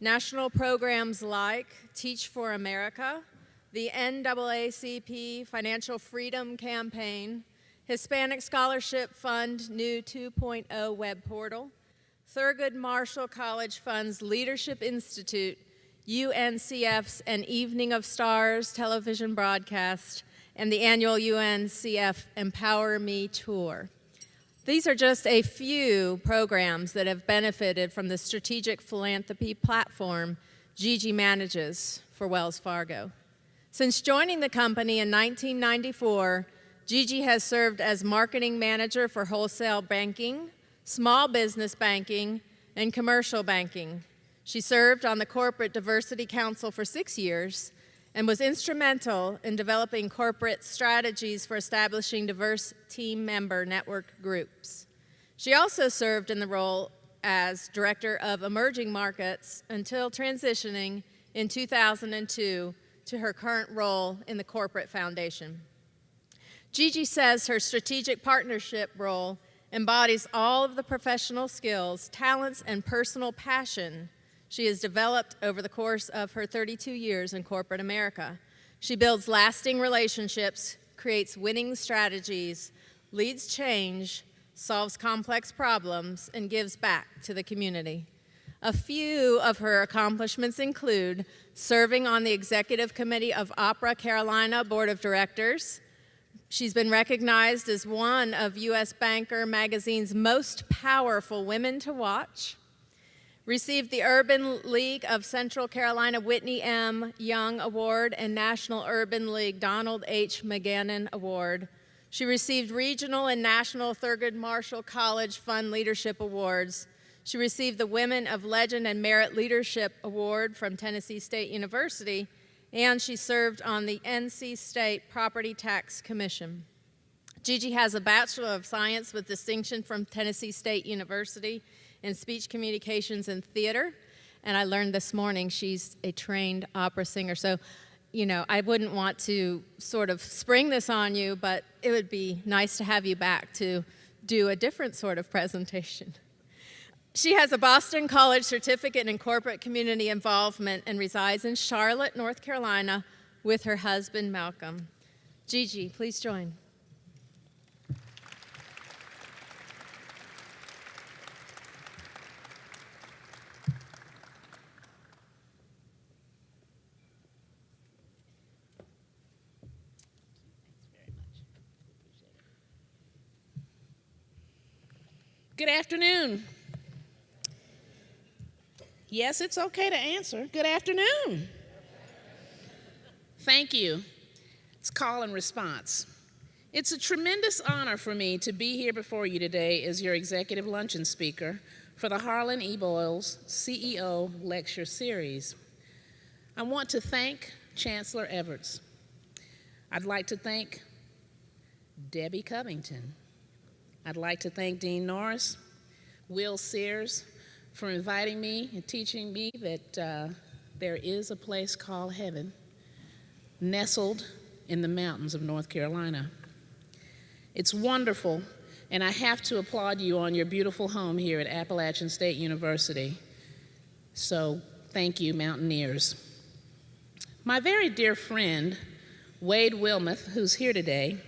National programs like Teach for America, the NAACP Financial Freedom Campaign, Hispanic Scholarship Fund New 2.0 web portal, Thurgood Marshall College Fund's Leadership Institute, UNCF's An Evening of Stars television broadcast, and the annual UNCF Empower Me Tour. These are just a few programs that have benefited from the strategic philanthropy platform Gigi manages for Wells Fargo. Since joining the company in 1994, Gigi has served as marketing manager for wholesale banking, small business banking, and commercial banking. She served on the Corporate Diversity Council for 6 years and was instrumental in developing corporate strategies for establishing diverse team member network groups. She also served in the role as Director of Emerging Markets until transitioning in 2002 to her current role in the Corporate Foundation. Gigi says her strategic partnership role embodies all of the professional skills, talents, and personal passion she has developed over the course of her 32 years in corporate America. She builds lasting relationships, creates winning strategies, leads change, solves complex problems, and gives back to the community. A few of her accomplishments include serving on the Executive Committee of Opera Carolina Board of Directors. She's been recognized as one of U.S. Banker magazine's most powerful women to watch, received the Urban League of Central Carolina Whitney M. Young Award and National Urban League Donald H. McGannon Award. She received regional and national Thurgood Marshall College Fund Leadership Awards. She received the Women of Legend and Merit Leadership Award from Tennessee State University, and she served on the NC State Property Tax Commission. Gigi has a Bachelor of Science with distinction from Tennessee State University in Speech Communications and Theater, and I learned this morning she's a trained opera singer. So, you know, I wouldn't want to sort of spring this on you, but it would be nice to have you back to do a different sort of presentation. She has a Boston College certificate in corporate community involvement and resides in Charlotte, North Carolina, with her husband, Malcolm. Gigi, please join. Good afternoon. Yes, it's okay to answer. Good afternoon. Thank you. It's call and response. It's a tremendous honor for me to be here before you today as your executive luncheon speaker for the Harlan E. Boyles CEO Lecture Series. I want to thank Chancellor Everts. I'd like to thank Debbie Covington. I'd like to thank Dean Norris, Will Sears, for inviting me and teaching me that there is a place called heaven nestled in the mountains of North Carolina. It's wonderful, and I have to applaud you on your beautiful home here at Appalachian State University. So thank you, Mountaineers. My very dear friend, Wade Wilmoth, who's here today,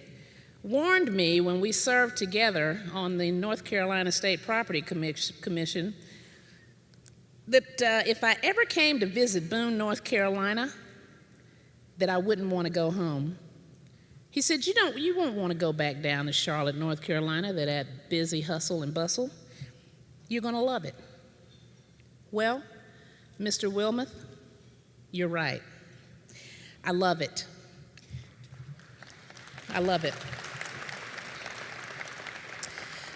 warned me when we served together on the North Carolina State Property Commission that if I ever came to visit Boone, North Carolina, that I wouldn't want to go home. He said, you won't want to go back down to Charlotte, North Carolina, that busy hustle and bustle. You're going to love it. Well, Mr. Wilmoth, you're right. I love it. I love it.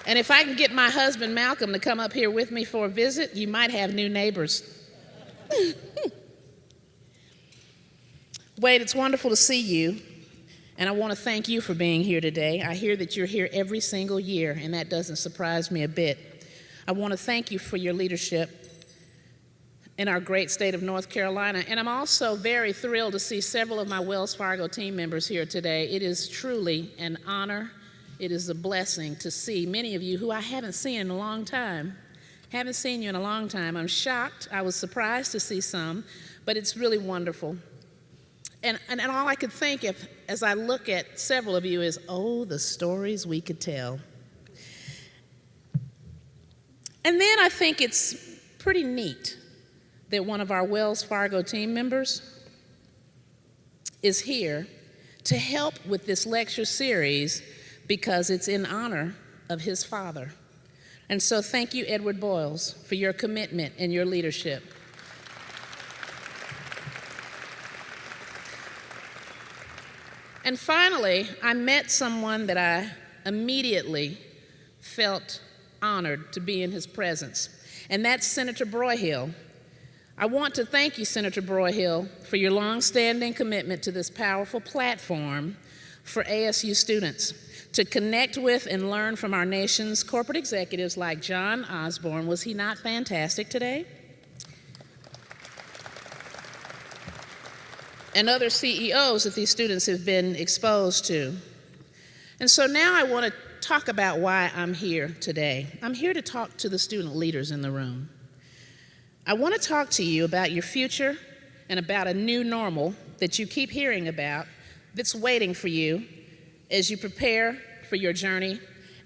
And if I can get my husband, Malcolm, to come up here with me for a visit, you might have new neighbors. Wade, it's wonderful to see you, and I want to thank you for being here today. I hear that you're here every single year, and that doesn't surprise me a bit. I want to thank you for your leadership in our great state of North Carolina, and I'm also very thrilled to see several of my Wells Fargo team members here today. It is truly an honor. It is a blessing to see many of you who I haven't seen in a long time Haven't seen you in a long time. I'm shocked. I was surprised to see some, but it's really wonderful. And all I could think of as I look at several of you is, oh, the stories we could tell. And then I think it's pretty neat that one of our Wells Fargo team members is here to help with this lecture series because it's in honor of his father. And so thank you, Edward Boyles, for your commitment and your leadership. And finally, I met someone that I immediately felt honored to be in his presence, and that's Senator Broyhill. I want to thank you, Senator Broyhill, for your longstanding commitment to this powerful platform for ASU students to connect with and learn from our nation's corporate executives like John Osborne. Was he not fantastic today? And other CEOs that these students have been exposed to. And so now I want to talk about why I'm here today. I'm here to talk to the student leaders in the room. I want to talk to you about your future and about a new normal that you keep hearing about that's waiting for you as you prepare for your journey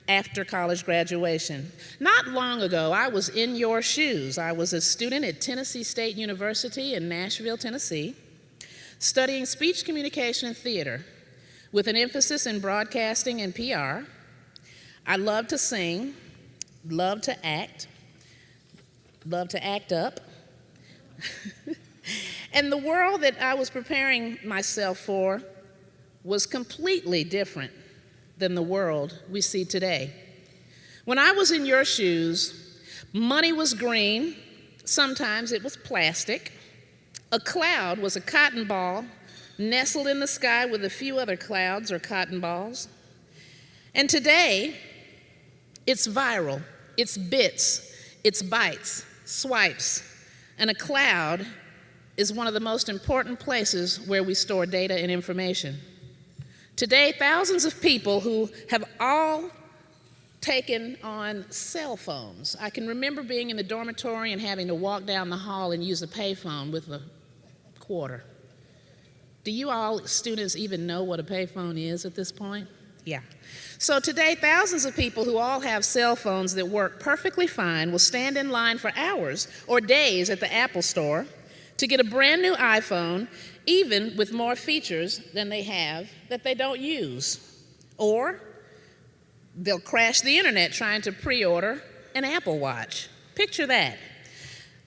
after college graduation. Not long ago, I was in your shoes. I was a student at Tennessee State University in Nashville, Tennessee, studying speech communication and theater with an emphasis in broadcasting and PR. I love to sing, love to act up. And the world that I was preparing myself for was completely different than the world we see today. When I was in your shoes, money was green, sometimes it was plastic. A cloud was a cotton ball nestled in the sky with a few other clouds or cotton balls. And today, it's viral, it's bits, it's bytes, swipes, and a cloud is one of the most important places where we store data and information. Today, thousands of people who have all taken on cell phones. I can remember being in the dormitory and having to walk down the hall and use a payphone with a quarter. Do you all students even know what a payphone is at this point? Yeah. So today, thousands of people who all have cell phones that work perfectly fine will stand in line for hours or days at the Apple store to get a brand new iPhone, even with more features than they have that they don't use. Or they'll crash the internet trying to pre-order an Apple Watch. Picture that.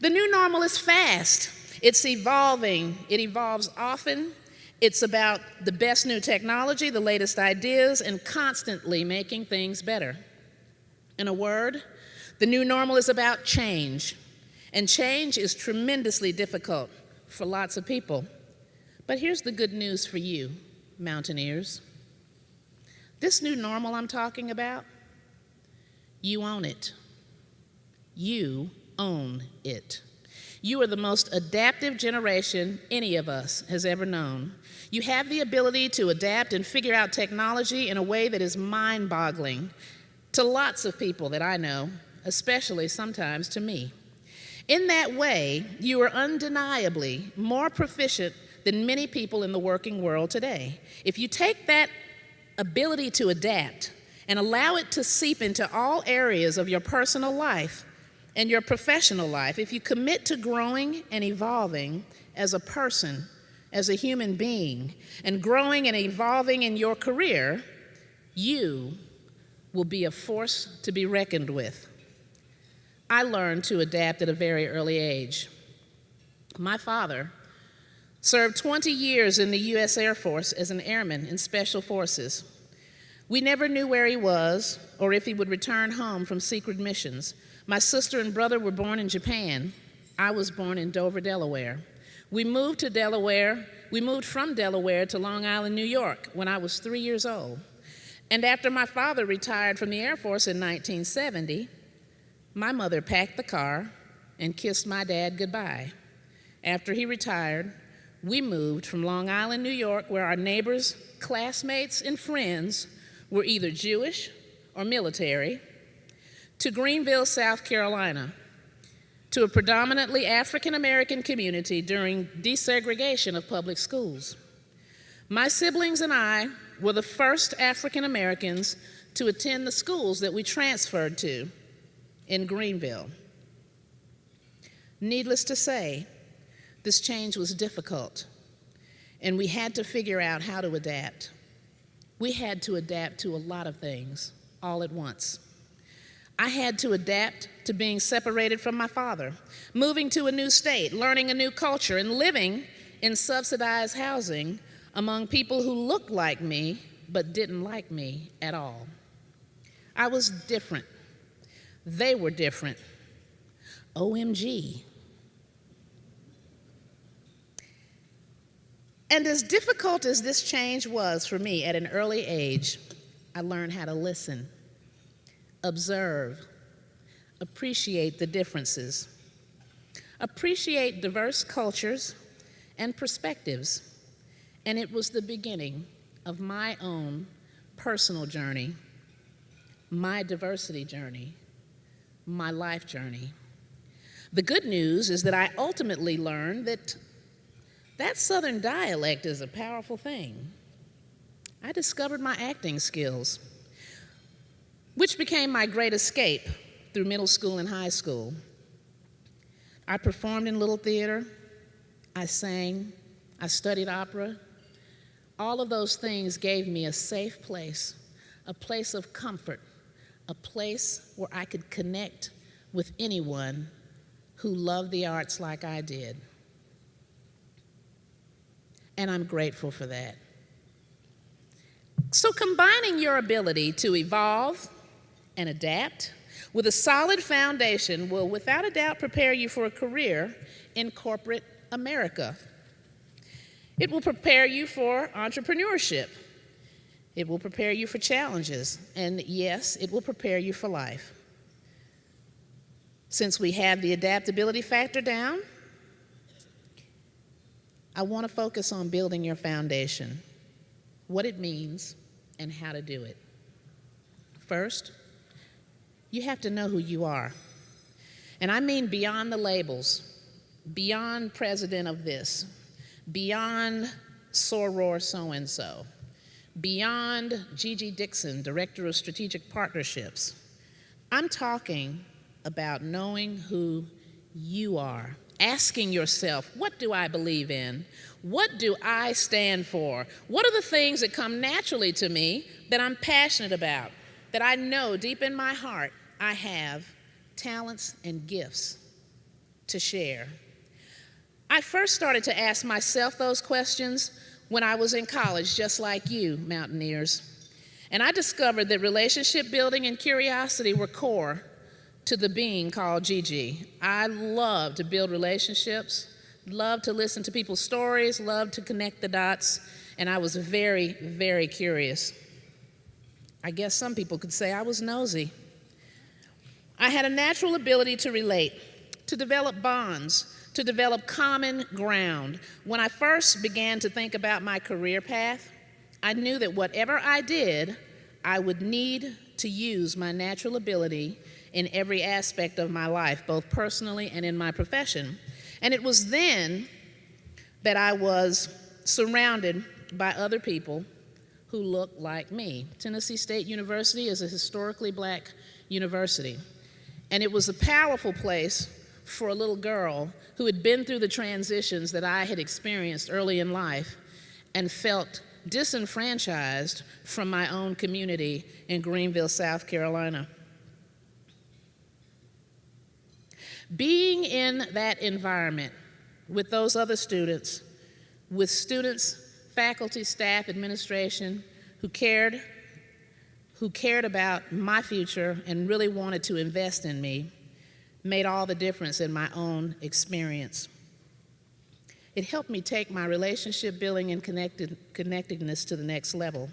The new normal is fast. It's evolving. It evolves often. It's about the best new technology, the latest ideas, and constantly making things better. In a word, the new normal is about change. And change is tremendously difficult for lots of people. But here's the good news for you, Mountaineers. This new normal I'm talking about, you own it. You own it. You are the most adaptive generation any of us has ever known. You have the ability to adapt and figure out technology in a way that is mind-boggling to lots of people that I know, especially sometimes to me. In that way, you are undeniably more proficient than many people in the working world today. If you take that ability to adapt and allow it to seep into all areas of your personal life and your professional life, if you commit to growing and evolving as a person, as a human being, and growing and evolving in your career, you will be a force to be reckoned with. I learned to adapt at a very early age. My father served 20 years in the U.S. Air Force as an airman in Special Forces. We never knew where he was or if he would return home from secret missions. My sister and brother were born in Japan. I was born in Dover, Delaware. We moved from Delaware to Long Island, New York when I was 3 years old. And after my father retired from the Air Force in 1970, my mother packed the car and kissed my dad goodbye. After he retired, we moved from Long Island, New York, where our neighbors, classmates, and friends were either Jewish or military, to Greenville, South Carolina, to a predominantly African American community during desegregation of public schools. My siblings and I were the first African Americans to attend the schools that we transferred to in Greenville. Needless to say, this change was difficult, and we had to figure out how to adapt. We had to adapt to a lot of things all at once. I had to adapt to being separated from my father, moving to a new state, learning a new culture, and living in subsidized housing among people who looked like me but didn't like me at all. I was different. They were different. OMG. And as difficult as this change was for me at an early age, I learned how to listen, observe, appreciate the differences, appreciate diverse cultures and perspectives. And it was the beginning of my own personal journey, my diversity journey, my life journey. The good news is that I ultimately learned that Southern dialect is a powerful thing. I discovered my acting skills, which became my great escape through middle school and high school. I performed in little theater, I sang, I studied opera. All of those things gave me a safe place, a place of comfort, a place where I could connect with anyone who loved the arts like I did. And I'm grateful for that. So combining your ability to evolve and adapt with a solid foundation will without a doubt prepare you for a career in corporate America. It will prepare you for entrepreneurship. It will prepare you for challenges. And yes, it will prepare you for life. Since we have the adaptability factor down, I want to focus on building your foundation, what it means, and how to do it. First, you have to know who you are. And I mean beyond the labels, beyond president of this, beyond soror so-and-so, beyond Georgette Dixon, Director of Strategic Partnerships. I'm talking about knowing who you are, asking yourself, what do I believe in? What do I stand for? What are the things that come naturally to me that I'm passionate about, that I know deep in my heart I have talents and gifts to share? I first started to ask myself those questions when I was in college, just like you, Mountaineers. And I discovered that relationship building and curiosity were core to the being called Gigi. I love to build relationships, love to listen to people's stories, love to connect the dots, and I was very, very curious. I guess some people could say I was nosy. I had a natural ability to relate, to develop bonds, to develop common ground. When I first began to think about my career path, I knew that whatever I did, I would need to use my natural ability in every aspect of my life, both personally and in my profession. And it was then that I was surrounded by other people who looked like me. Tennessee State University is a historically black university. And it was a powerful place for a little girl who had been through the transitions that I had experienced early in life and felt disenfranchised from my own community in Greenville, South Carolina. Being in that environment with those other students, with students, faculty, staff, administration who cared about my future and really wanted to invest in me, made all the difference in my own experience. It helped me take my relationship building and connectedness to the next level.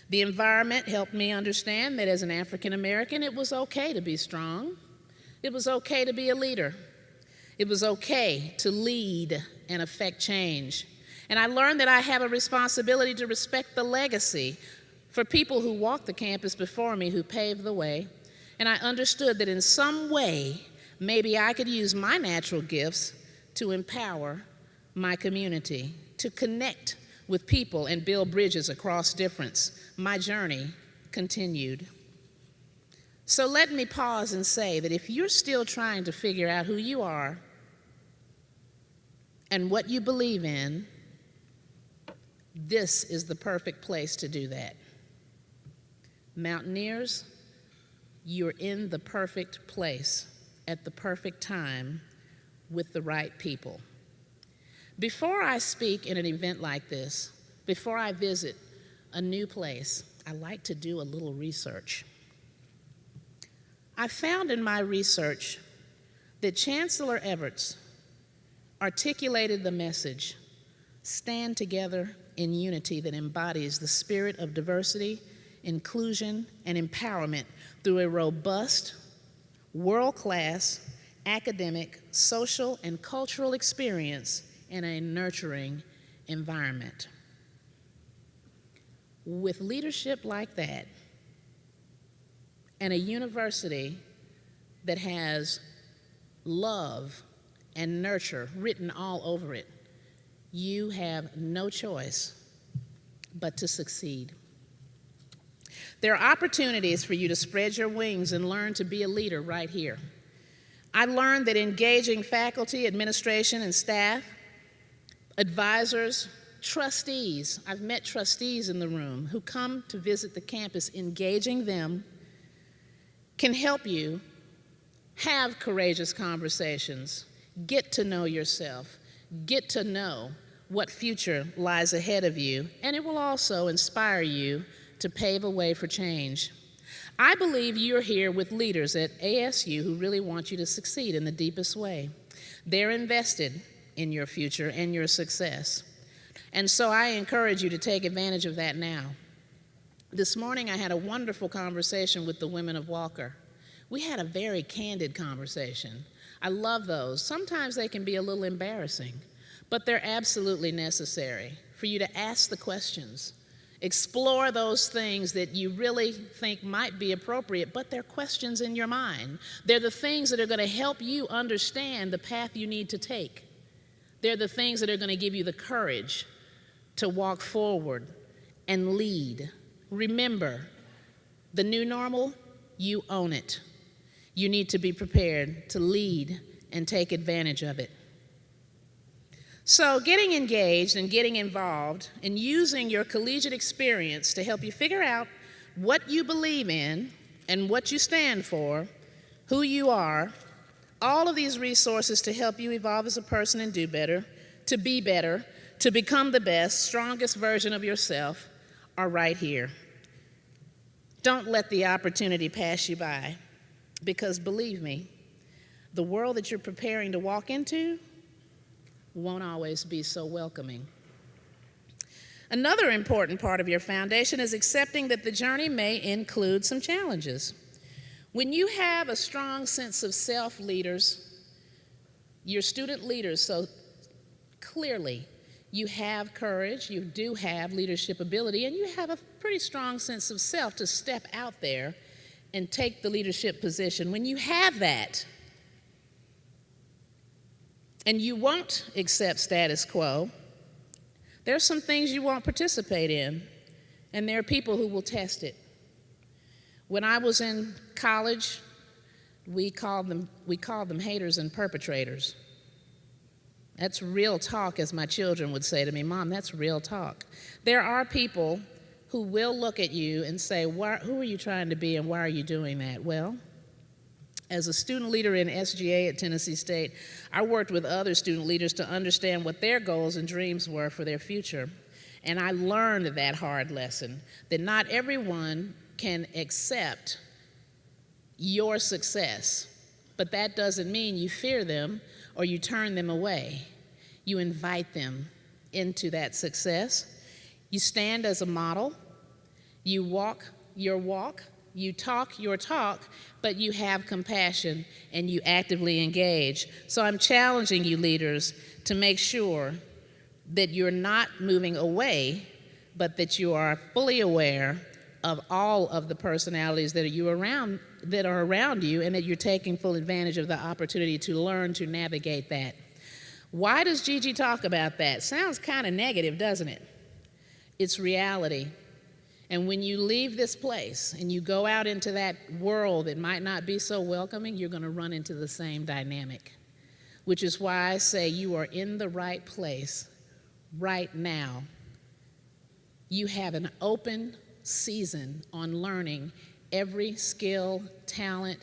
The environment helped me understand that as an African American, it was okay to be strong. It was okay to be a leader. It was okay to lead and affect change. And I learned that I have a responsibility to respect the legacy for people who walked the campus before me, who paved the way. And I understood that in some way, maybe I could use my natural gifts to empower my community, to connect with people and build bridges across difference. My journey continued. So let me pause and say that if you're still trying to figure out who you are and what you believe in, this is the perfect place to do that. Mountaineers, you're in the perfect place at the perfect time with the right people. Before I speak in an event like this, before I visit a new place, I like to do a little research. I found in my research that Chancellor Everts articulated the message, stand together in unity, that embodies the spirit of diversity, inclusion, and empowerment through a robust, world-class academic, social, and cultural experience in a nurturing environment. With leadership like that, and a university that has love and nurture written all over it, you have no choice but to succeed. There are opportunities for you to spread your wings and learn to be a leader right here. I learned that engaging faculty, administration, and staff, advisors, trustees, I've met trustees in the room who come to visit the campus, engaging them can help you have courageous conversations, get to know yourself, get to know what future lies ahead of you, and it will also inspire you to pave a way for change. I believe you're here with leaders at ASU who really want you to succeed in the deepest way. They're invested in your future and your success. And so I encourage you to take advantage of that now. This morning I had a wonderful conversation with the women of Walker. We had a very candid conversation. I love those. Sometimes they can be a little embarrassing, but they're absolutely necessary for you to ask the questions. Explore those things that you really think might be appropriate, but they're questions in your mind. They're the things that are going to help you understand the path you need to take. They're the things that are going to give you the courage to walk forward and lead. Remember, the new normal, you own it. You need to be prepared to lead and take advantage of it. So getting engaged and getting involved and using your collegiate experience to help you figure out what you believe in and what you stand for, who you are, all of these resources to help you evolve as a person and do better, to be better, to become the best, strongest version of yourself are right here. Don't let the opportunity pass you by, because believe me, the world that you're preparing to walk into won't always be so welcoming. Another important part of your foundation is accepting that the journey may include some challenges. When you have a strong sense of self, leaders, your student leaders, so clearly you have courage, you do have leadership ability, and you have a pretty strong sense of self to step out there and take the leadership position. When you have that, and you won't accept status quo, there's some things you won't participate in, and there are people who will test it. When I was in college, we called them haters and perpetrators. That's real talk, as my children would say to me, Mom, that's real talk. There are people who will look at you and say, who are you trying to be and why are you doing that? Well, as a student leader in SGA at Tennessee State, I worked with other student leaders to understand what their goals and dreams were for their future. And I learned that hard lesson, that not everyone can accept your success, but that doesn't mean you fear them or you turn them away. You invite them into that success. You stand as a model. You walk your walk. You talk your talk, but you have compassion and you actively engage. So I'm challenging you leaders to make sure that you're not moving away, but that you are fully aware of all of the personalities that are that are around you and that you're taking full advantage of the opportunity to learn to navigate that. Why does Gigi talk about that? Sounds kind of negative, doesn't it? It's reality. And when you leave this place and you go out into that world that might not be so welcoming, you're going to run into the same dynamic, which is why I say you are in the right place right now. You have an open season on learning every skill, talent,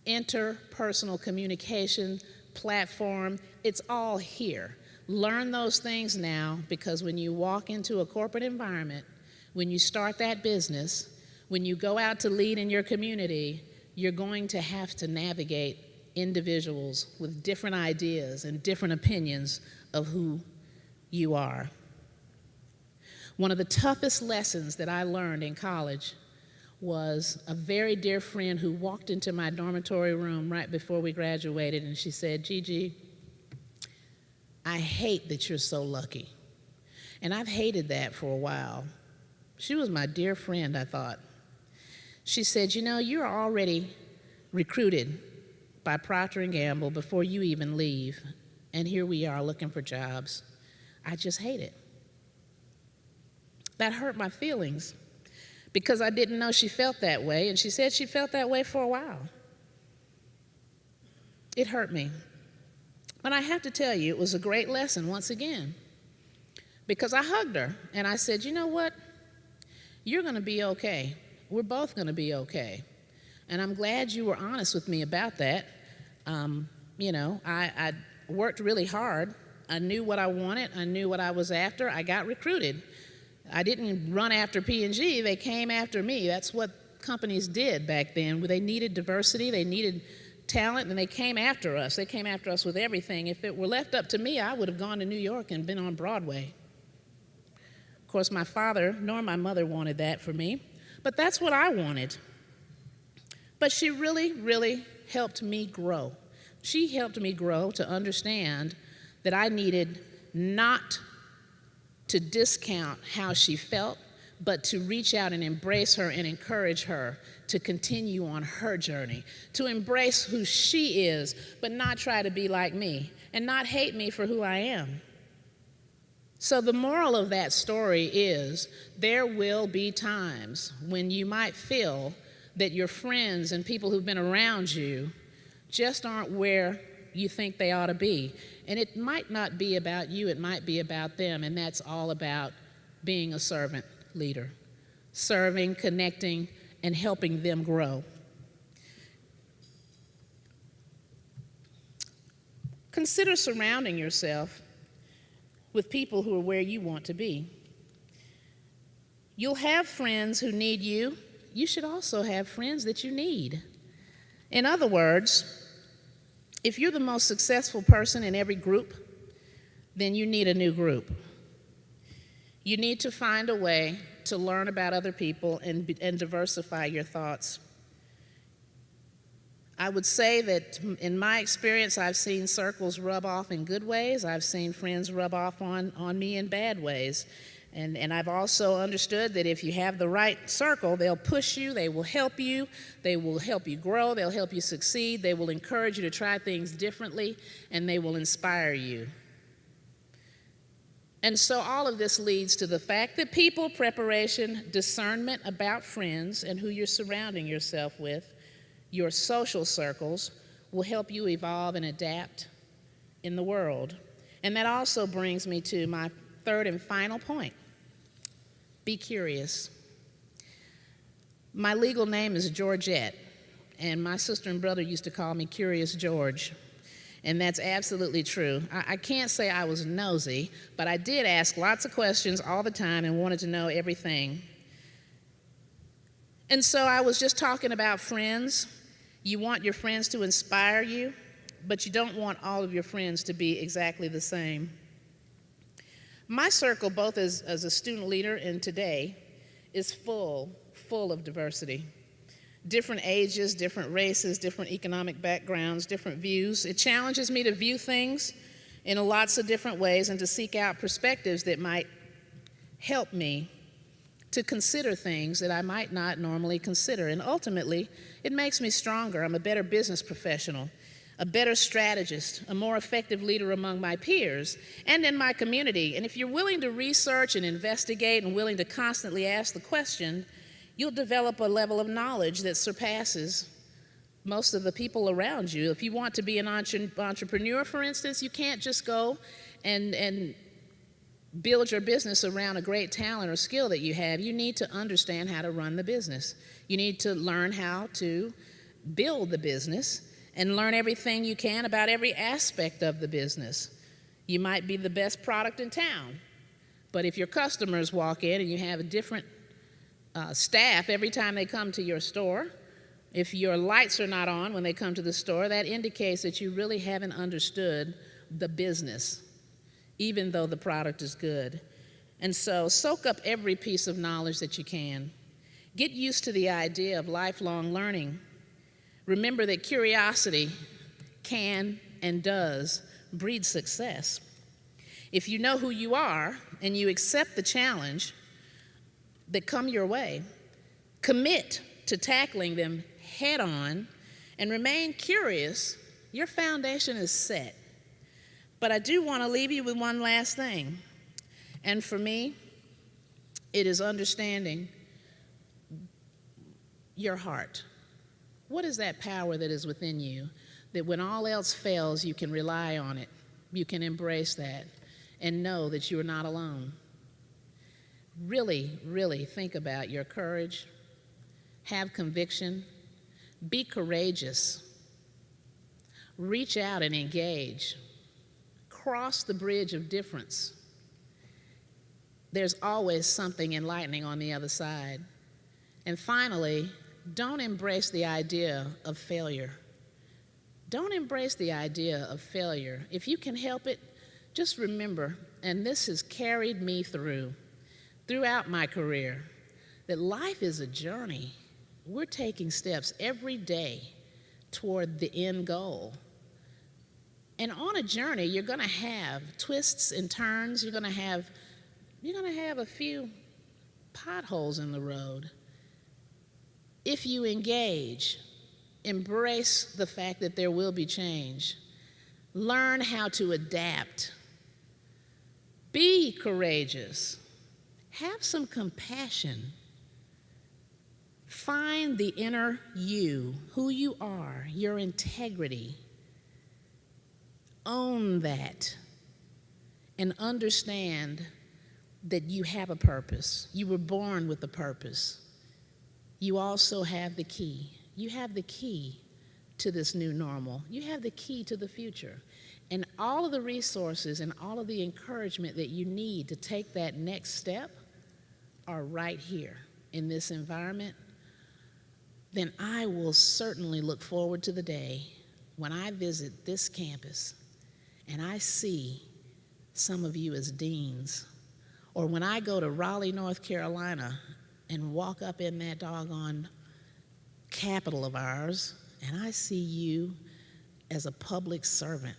interpersonal communication, platform. It's all here. Learn those things now, because when you walk into a corporate environment, when you start that business, when you go out to lead in your community, you're going to have to navigate individuals with different ideas and different opinions of who you are. One of the toughest lessons that I learned in college was a very dear friend who walked into my dormitory room right before we graduated, and she said, "Gigi, I hate that you're so lucky." And I've hated that for a while. She was my dear friend, I thought. She said, "You know, you're already recruited by Procter & Gamble before you even leave, and here we are looking for jobs. I just hate it." That hurt my feelings because I didn't know she felt that way, and she said she felt that way for a while. It hurt me. But I have to tell you, it was a great lesson once again, because I hugged her and I said, "You know what? You're going to be okay. We're both going to be okay. And I'm glad you were honest with me about that." I worked really hard. I knew what I wanted. I knew what I was after. I got recruited. I didn't run after P&G. They came after me. That's what companies did back then. They needed diversity. They needed talent, and they came after us. They came after us with everything. If it were left up to me, I would have gone to New York and been on Broadway. Of course, my father nor my mother wanted that for me, but that's what I wanted. But she really, really helped me grow. She helped me grow to understand that I needed not to discount how she felt, but to reach out and embrace her and encourage her to continue on her journey, to embrace who she is, but not try to be like me, and not hate me for who I am. So the moral of that story is there will be times when you might feel that your friends and people who've been around you just aren't where you think they ought to be. And it might not be about you, it might be about them, and that's all about being a servant leader, serving, connecting, and helping them grow. Consider surrounding yourself with people who are where you want to be. You'll have friends who need you. You should also have friends that you need. In other words, if you're the most successful person in every group, then you need a new group. You need to find a way to learn about other people and diversify your thoughts. I would say that in my experience, I've seen circles rub off in good ways. I've seen friends rub off on me in bad ways. And I've also understood that if you have the right circle, they'll push you, they will help you grow, they'll help you succeed, they will encourage you to try things differently, and they will inspire you. And so all of this leads to the fact that people, preparation, discernment about friends and who you're surrounding yourself with, your social circles, will help you evolve and adapt in the world. And that also brings me to my third and final point. Be curious. My legal name is Georgette, and my sister and brother used to call me Curious George. And that's absolutely true. I can't say I was nosy, but I did ask lots of questions all the time and wanted to know everything. And so I was just talking about friends. You want your friends to inspire you, but you don't want all of your friends to be exactly the same. My circle, both as a student leader and today, is full of diversity. Different ages, different races, different economic backgrounds, different views. It challenges me to view things in lots of different ways and to seek out perspectives that might help me to consider things that I might not normally consider. And ultimately, it makes me stronger. I'm a better business professional, a better strategist, a more effective leader among my peers and in my community. And if you're willing to research and investigate and willing to constantly ask the question, you'll develop a level of knowledge that surpasses most of the people around you. If you want to be an entrepreneur, for instance, you can't just go and build your business around a great talent or skill that you have. You need to understand how to run the business. You need to learn how to build the business and learn everything you can about every aspect of the business. You might be the best product in town, but if your customers walk in and you have a different staff every time they come to your store, if your lights are not on when they come to the store, that indicates that you really haven't understood the business, even though the product is good. And so soak up every piece of knowledge that you can. Get used to the idea of lifelong learning. Remember that curiosity can and does breed success. If you know who you are and you accept the challenge that come your way, commit to tackling them head on and remain curious, your foundation is set. But I do want to leave you with one last thing. And for me, it is understanding your heart. What is that power that is within you that when all else fails, you can rely on it? You can embrace that and know that you are not alone. Really, really think about your courage. Have conviction. Be courageous. Reach out and engage. Cross the bridge of difference. There's always something enlightening on the other side. And finally, don't embrace the idea of failure. Don't embrace the idea of failure. If you can help it, just remember, and this has carried me throughout my career, that life is a journey. We're taking steps every day toward the end goal. And on a journey, you're going to have twists and turns. You're going to have a few potholes in the road. If you engage, embrace the fact that there will be change. Learn how to adapt. Be courageous. Have some compassion. Find the inner you, who you are, your integrity. Own that and understand that you have a purpose. You were born with a purpose. You also have the key. You have the key to this new normal. You have the key to the future. And all of the resources and all of the encouragement that you need to take that next step are right here in this environment. Then I will certainly look forward to the day when I visit this campus and I see some of you as deans, or when I go to Raleigh, North Carolina and walk up in that doggone capital of ours and I see you as a public servant.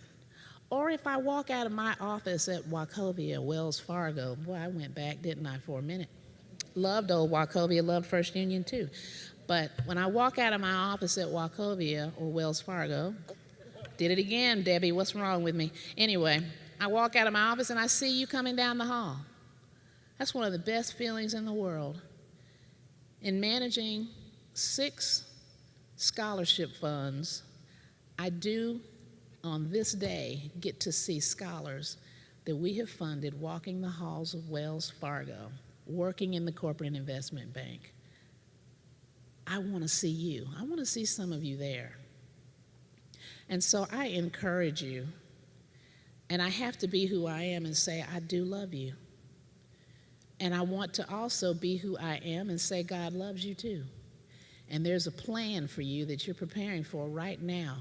Or if I walk out of my office at Wachovia, Wells Fargo, boy, I went back, didn't I, for a minute. Loved old Wachovia, loved First Union too. But when I walk out of my office at Wachovia or Wells Fargo, did it again, Debbie, what's wrong with me? Anyway, I walk out of my office and I see you coming down the hall. That's one of the best feelings in the world. In managing 6 scholarship funds, I do, on this day, get to see scholars that we have funded walking the halls of Wells Fargo, working in the corporate investment bank. I want to see you. I want to see some of you there. And so I encourage you, and I have to be who I am and say, I do love you. And I want to also be who I am and say, God loves you too. And there's a plan for you that you're preparing for right now.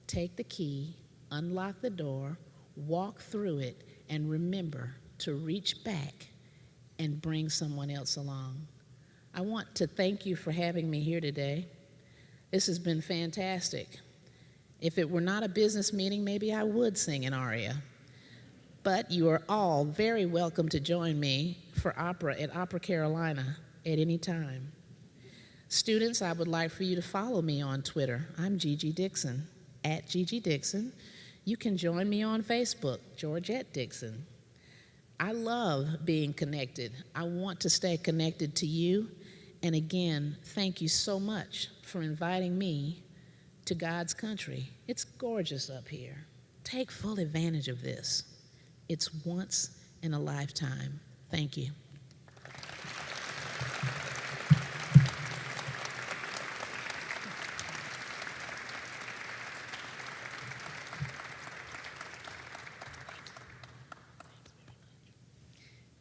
Take the key, unlock the door, walk through it, and remember to reach back and bring someone else along. I want to thank you for having me here today. This has been fantastic. If it were not a business meeting, maybe I would sing an aria. but you are all very welcome to join me for opera at Opera Carolina at any time. Students, I would like for you to follow me on Twitter. I'm Gigi Dixon, at Gigi Dixon. You can join me on Facebook, Georgette Dixon. I love being connected. I want to stay connected to you. And again, thank you so much for inviting me to God's country. It's gorgeous up here. Take full advantage of this. It's once in a lifetime. Thank you.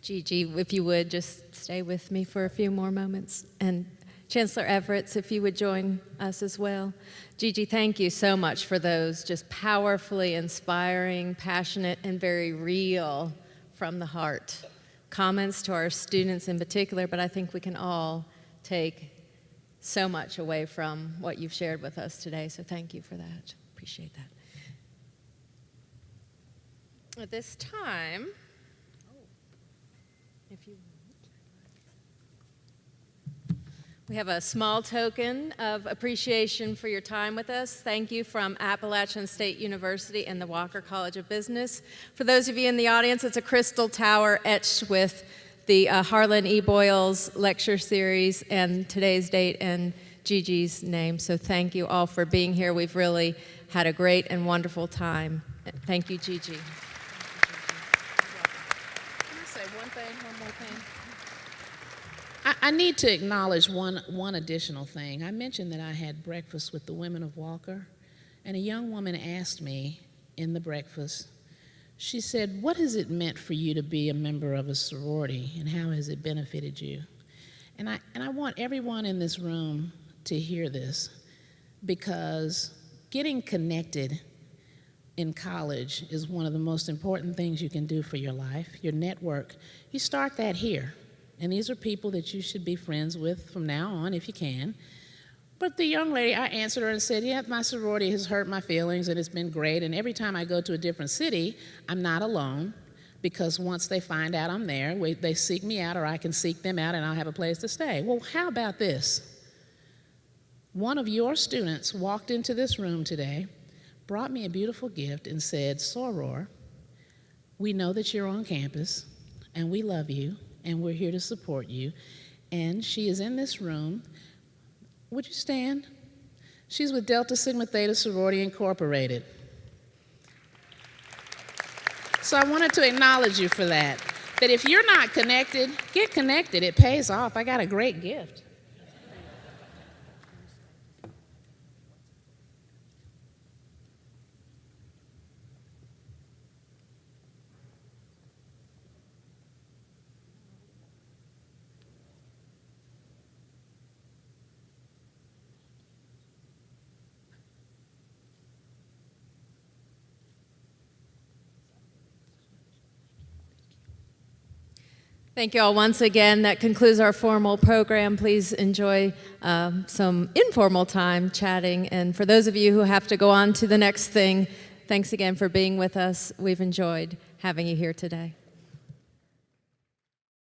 Gigi, if you would, just stay with me for a few more moments. And Chancellor Everett, if you would join us as well. Gigi, thank you so much for those just powerfully inspiring, passionate, and very real from the heart comments to our students in particular, but I think we can all take so much away from what you've shared with us today, so thank you for that. Appreciate that. At this time, if you we have a small token of appreciation for your time with us. Thank you from Appalachian State University and the Walker College of Business. For those of you in the audience, it's a crystal tower etched with the Harlan E. Boyles lecture series and today's date and Gigi's name. So thank you all for being here. We've really had a great and wonderful time. Thank you, Gigi. I need to acknowledge one additional thing. I mentioned that I had breakfast with the women of Walker, and a young woman asked me in the breakfast, she said, what has it meant for you to be a member of a sorority, and how has it benefited you? And I want everyone in this room to hear this, because getting connected in college is one of the most important things you can do for your life, your network. You start that here. And these are people that you should be friends with from now on if you can. But the young lady, I answered her and said, yeah, my sorority has hurt my feelings and it's been great. And every time I go to a different city, I'm not alone, because once they find out I'm there, they seek me out or I can seek them out and I'll have a place to stay. Well, how about this? One of your students walked into this room today, brought me a beautiful gift and said, Soror, we know that you're on campus and we love you. And we're here to support you. And she is in this room. Would you stand? She's with Delta Sigma Theta Sorority Incorporated. So I wanted to acknowledge you for that. That if you're not connected, get connected. It pays off. I got a great gift. Thank you all once again. That concludes our formal program. Please enjoy some informal time chatting. And for those of you who have to go on to the next thing, thanks again for being with us. We've enjoyed having you here today.